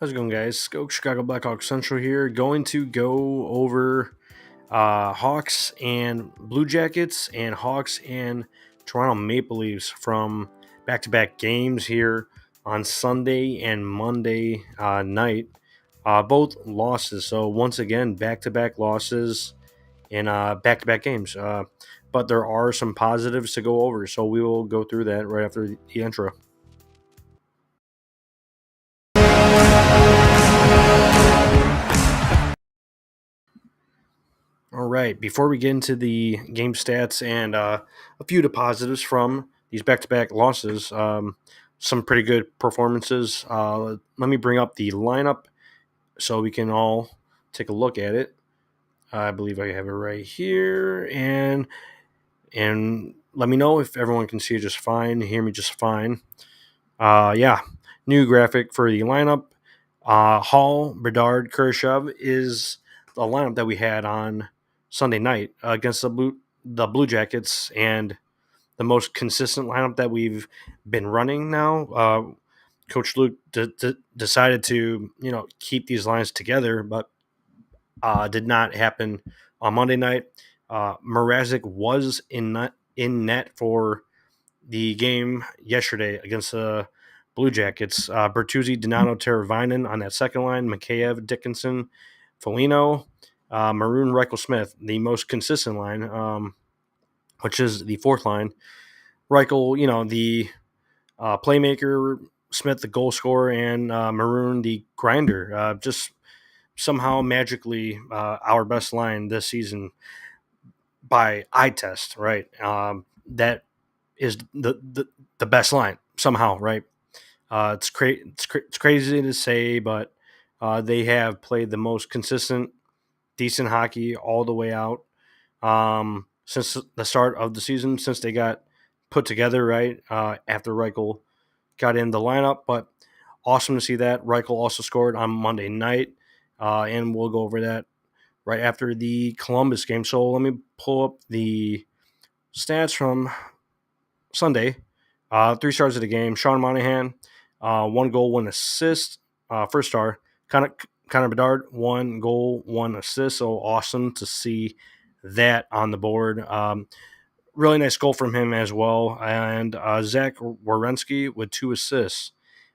How's it going, guys? Skoks, Chicago Blackhawks Central here. Going to go over Hawks and Blue Jackets and Hawks and Toronto Maple Leafs from back-to-back games here on Sunday and Monday night. Both losses. So once again, back-to-back losses in back-to-back games. But there are some positives to go over. So we will go through that right after the intro. All right. Before we get into the game stats and a few of the positives from these back-to-back losses, some pretty good performances. Let me bring up the lineup so we can all take a look at it. I believe I have it right here, and let me know if everyone can see it just fine, hear me just fine. Yeah, new graphic for the lineup. Hall, Bedard, Khrushchev is the lineup that we had on Sunday night against the Blue Jackets, and the most consistent lineup that we've been running now. Coach Luke decided to keep these lines together, but did not happen on Monday night. Mrazek was in net for the game yesterday against the Blue Jackets. Bertuzzi, Donato, Teravainen on that second line. Mikheyev, Dickinson, Foligno, Maroon, Reichel, Smith, the most consistent line, which is the fourth line. Reichel, the playmaker, Smith, the goal scorer, and Maroon, the grinder. Just somehow magically our best line this season by eye test, right? That is the best line somehow, right? It's crazy to say, but they have played the most consistent, decent hockey all the way out since the start of the season, since they got put together, right? After Reichel got in the lineup, but awesome to see that. Reichel also scored on Monday night, and we'll go over that right after the Columbus game. So let me pull up the stats from Sunday. 3 stars of the game. Sean Monahan, 1 goal, 1 assist. First star. Connor Bedard, 1 goal, 1 assist. So awesome to see that on the board. Really nice goal from him as well. And Zach Werenski with 2 assists.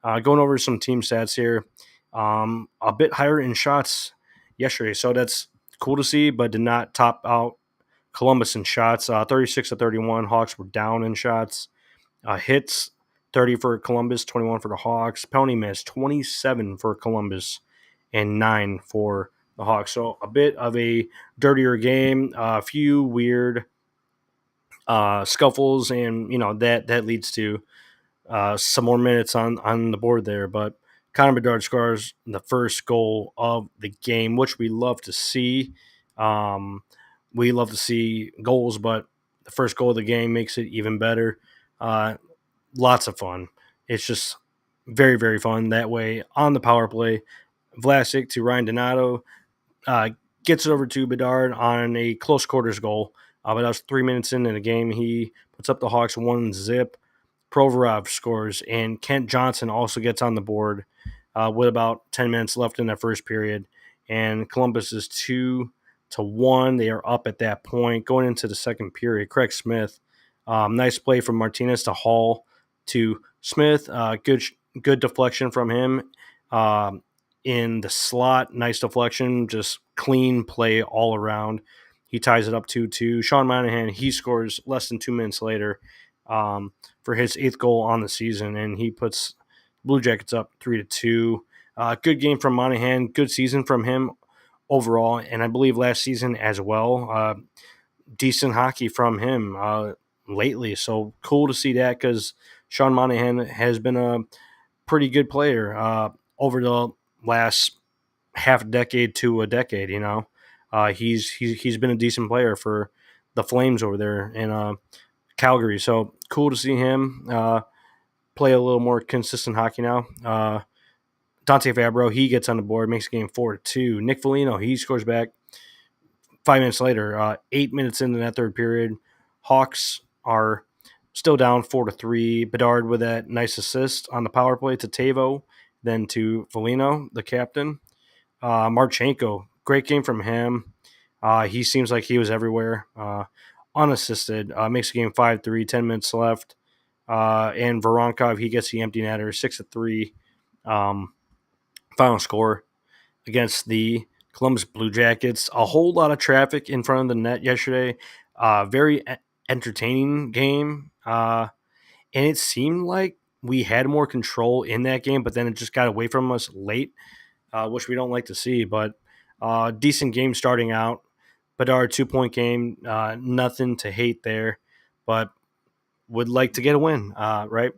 Going over some team stats here. A bit higher in shots yesterday. So that's cool to see, but did not top out Columbus in shots. 36 to 31. Hawks were down in shots. Hits, 30 for Columbus, 21 for the Hawks. Penalty miss, 27 for Columbus, and 9 for the Hawks. So a bit of a dirtier game. A few weird scuffles, and that leads to some more minutes on the board there. But Connor Bedard scores the first goal of the game, which we love to see. We love to see goals, but the first goal of the game makes it even better. Lots of fun. It's just very, very fun that way. On the power play, Vlasic to Ryan Donato gets it over to Bedard on a close quarters goal. But that was 3 minutes into the game. He puts up the Hawks 1-0. Provorov scores, and Kent Johnson also gets on the board with about 10 minutes left in that first period. And Columbus is 2-1. They are up at that point. Going into the second period, Craig Smith, nice play from Martinez to Hall to Smith. Good deflection from him in the slot. Nice deflection, just clean play all around. He ties it up 2-2. Sean Monahan, he scores less than 2 minutes later for his 8th goal on the season, and he puts Blue Jackets up 3-2. Good game from Monahan. Good season from him overall, and I believe last season as well. Decent hockey from him lately, so cool to see that because Sean Monahan has been a pretty good player over the last half decade to a decade. He's been a decent player for the Flames over there in Calgary, so cool to see him play a little more consistent hockey now. Dante Fabro, he gets on the board, makes the game 4-2. Nick Foligno, he scores back 5 minutes later, 8 minutes into that third period. Hawks are still down 4-3. Bedard with that nice assist on the power play to Tavo. than to Foligno, the captain. Marchenko, great game from him. He seems like he was everywhere, unassisted. Makes the game 5-3, 10 minutes left. And Voronkov, he gets the empty netter, 6-3. Final score against the Columbus Blue Jackets. A whole lot of traffic in front of the net yesterday. Very entertaining game. And it seemed like we had more control in that game, but then it just got away from us late, which we don't like to see. But decent game starting out. Bedard 2-point game. Nothing to hate there. But would like to get a win, right?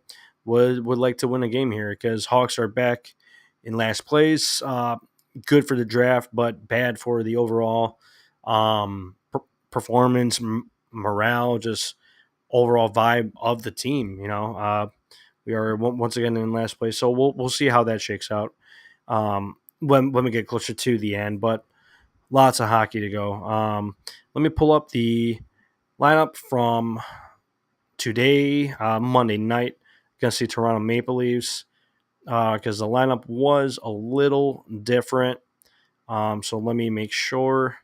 Would like to win a game here because Hawks are back in last place. Good for the draft, but bad for the overall performance, morale, just overall vibe of the team. We are once again in last place, so we'll see how that shakes out when we get closer to the end. But lots of hockey to go. Let me pull up the lineup from today, Monday night, against the Toronto Maple Leafs, because the lineup was a little different. So let me make sure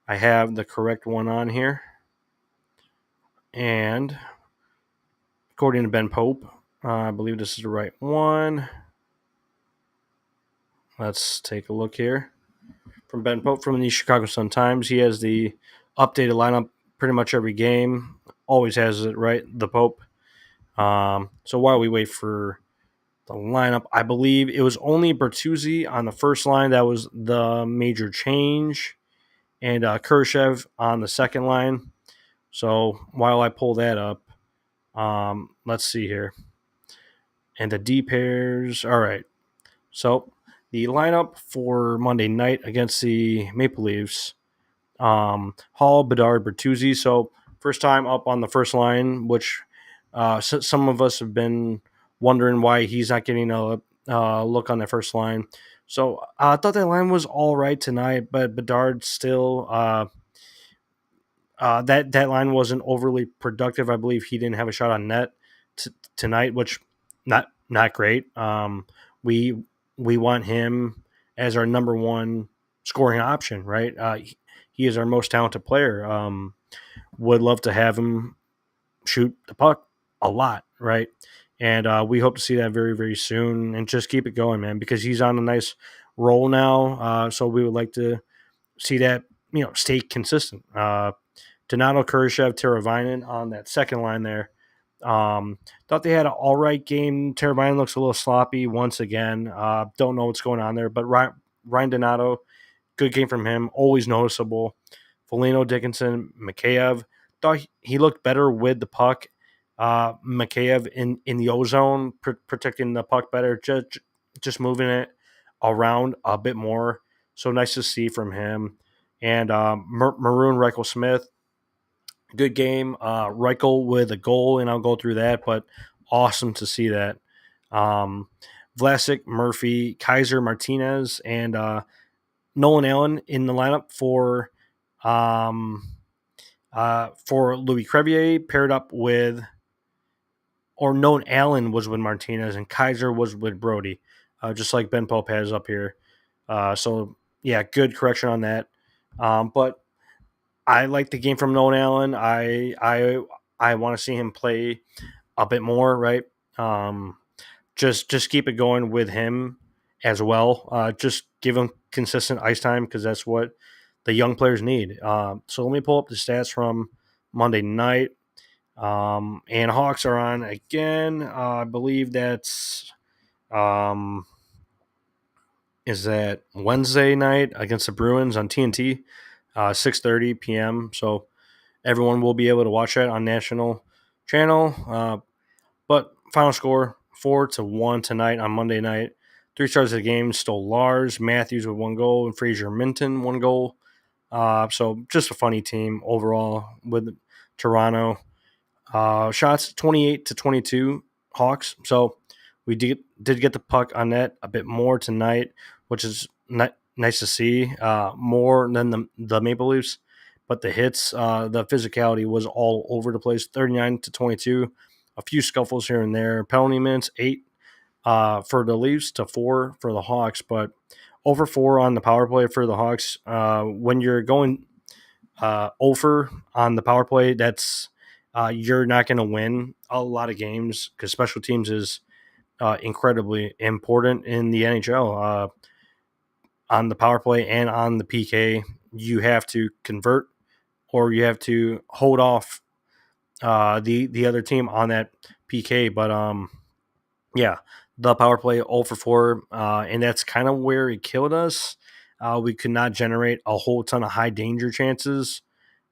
I have the correct one on here. And according to Ben Pope, I believe this is the right one. Let's take a look here. From Ben Pope from the Chicago Sun-Times, he has the updated lineup pretty much every game. Always has it, right? The Pope. So while we wait for the lineup, I believe it was only Bertuzzi on the first line that was the major change, and Khrushchev on the second line. So while I pull that up, let's see here. And the D pairs. All right. So the lineup for Monday night against the Maple Leafs, Hall, Bedard, Bertuzzi. So first time up on the first line, which some of us have been wondering why he's not getting a look on the first line. So I thought that line was all right tonight, but Bedard still that line wasn't overly productive. I believe he didn't have a shot on net tonight, which not great. We want him as our number one scoring option, right? He is our most talented player. Would love to have him shoot the puck a lot, right? And we hope to see that very, very soon and just keep it going, man, because he's on a nice roll now. So we would like to see that, stay consistent. Donato, Khrushchev, Teravainen on that second line there. Thought they had an all right game. Teravainen looks a little sloppy once again. Don't know what's going on there, but Ryan Donato, good game from him. Always noticeable. Foligno, Dickinson, Mikheyev. Thought he looked better with the puck. Mikheyev in the ozone, protecting the puck better, just moving it around a bit more. So nice to see from him. And Maroon Reichel Smith, good game. Reichel with a goal, and I'll go through that, but awesome to see that. Vlasic, Murphy, Kaiser, Martinez, and Nolan Allen in the lineup for Louis Crevier, paired up with, or Nolan Allen was with Martinez, and Kaiser was with Brody, just like Ben Pope has up here. So, yeah, good correction on that. But I like the game from Nolan Allen. I want to see him play a bit more, right? Just keep it going with him as well. Just give him consistent ice time because that's what the young players need. So let me pull up the stats from Monday night. And Hawks are on again. I believe that's is that Wednesday night against the Bruins on TNT, 6:30 p.m. So everyone will be able to watch that on national channel. But final score 4-1 tonight on Monday night. 3 stars of the game: Lars Matthews with 1 goal and Fraser Minton 1 goal. So just a funny team overall with Toronto. Shots 28-22 Hawks. So we did get the puck on net a bit more tonight, which is nice to see. More than the Maple Leafs, but the hits, the physicality was all over the place. 39-22, a few scuffles here and there. Penalty minutes 8 for the Leafs to 4 for the Hawks, but over 4 on the power play for the Hawks. When you're going over on the power play, that's you're not going to win a lot of games because special teams is incredibly important in the NHL. On the power play and on the PK, you have to convert or you have to hold off the other team on that PK. But yeah, the power play 0 for 4, and that's kind of where it killed us. We could not generate a whole ton of high danger chances.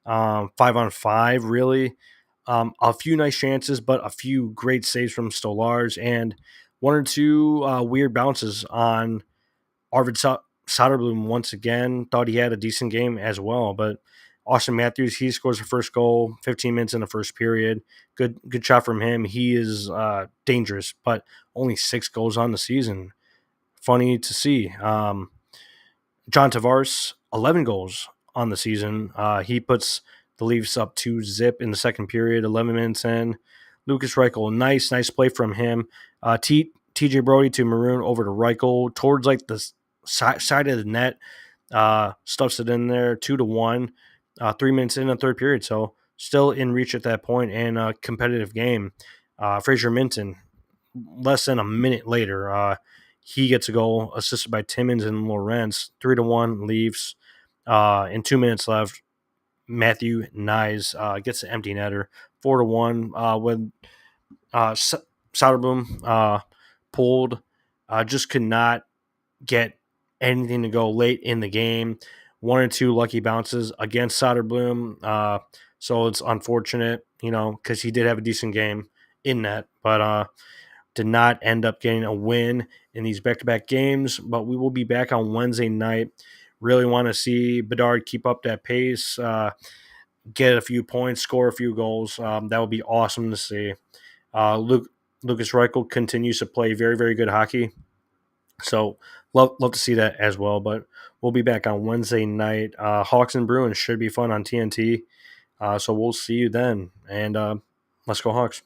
5 on 5, really. A few nice chances, but a few great saves from Stolars and one or two weird bounces on Arvid Soderblom once again. Thought he had a decent game as well, but Austin Matthews, he scores the first goal 15 minutes in the first period. Good shot from him. He is dangerous, but only 6 goals on the season. Funny to see. John Tavares, 11 goals on the season. He puts the Leafs up 2-0 in the second period, 11 minutes in. Lucas Reichel, nice play from him. TJ Brody to Maroon over to Reichel towards like the side of the net. Stuffs it in there, 2-1. 3 minutes in the third period, so still in reach at that point and a competitive game. Fraser Minton, less than a minute later, he gets a goal assisted by Timmins and Lawrence. 3-1 Leafs. In 2 minutes left, Matthew Nyes gets the empty netter. 4-1 when Soderblom pulled. Just could not get anything to go late in the game. 1 or 2 lucky bounces against Soderblom. So it's unfortunate, because he did have a decent game in that, but did not end up getting a win in these back-to-back games. But we will be back on Wednesday night. Really want to see Bedard keep up that pace, get a few points, score a few goals. That would be awesome to see. Lucas Reichel continues to play very, very good hockey. So love to see that as well. But we'll be back on Wednesday night. Hawks and Bruins should be fun on TNT. So we'll see you then. And let's go Hawks.